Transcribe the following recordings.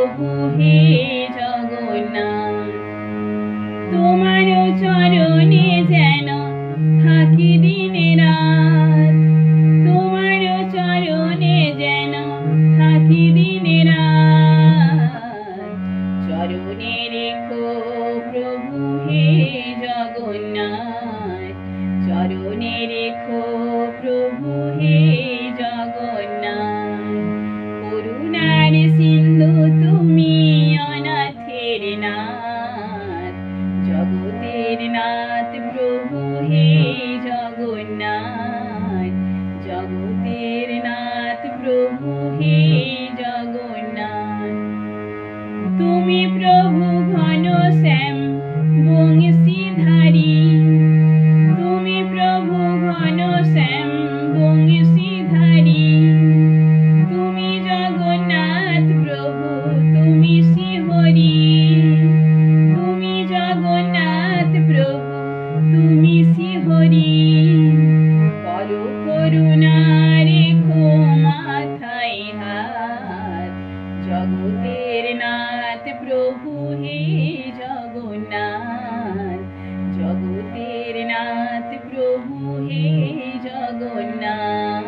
প্রভু হে জগন্নাথ। তোমার চরণে যেন থাকি দিনে রাত, তোমার চরণে যেন থাকি দিনে রাত। চরণে রেখো প্রভু হে জগন্নাথ, চরণে রেখো প্রভু হে জগন্নাথ। করুণার সিন্ধু তুমি অনাথের নাথ, জগতের নাথ প্রভু হে জগন্নাথ, জগতের নাথ প্রভু হে জগন্নাথ। তুমি প্রভু ঘন শ্যাম বংশীধারী, তুমি প্রভু ঘন শ্যাম বংশীধারী। তুমি জগন্নাথ প্রভু তুমি শ্রীহরি, তুমি জগন্নাথ প্রভু তুমি শ্রীহরি। করো করুণা রেখো মাথায় হাত, জগতের নাথ প্রভু হে জগন্নাথ, জগতের নাথ প্রভু হে জগন্নাথ।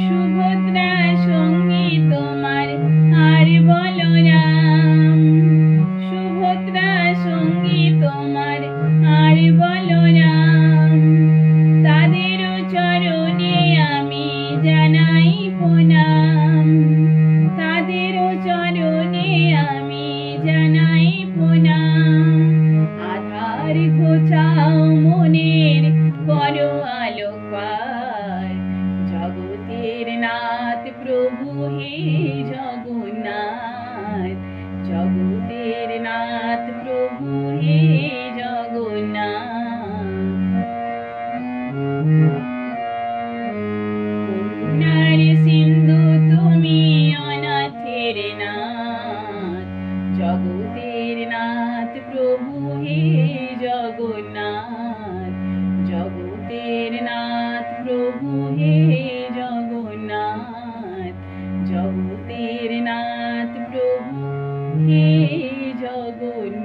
সুভদ্রা সঙ্গী তোমার আর বলরাম, সুভদ্রা সঙ্গী তোমার আর বলরাম। তাদের চরণে আমি জানাই প্রণাম, তাদের চরণে আমি জানাই প্রণাম। আধার ঘোচাও মনের করো আলোকপাত, জগতের নাথ প্রভু হে জগন্নাথ, জগতের নাথ প্রভু হে জগন্নাথ। করুণার সিন্ধু তুমি অনাথের নাথ, জগতের নাথ প্রভু হে জগন্নাথ, জগতের নাথ প্রভু হে জগন্নাথ, জগতের নাথ প্রভু হে জগন্নাথ।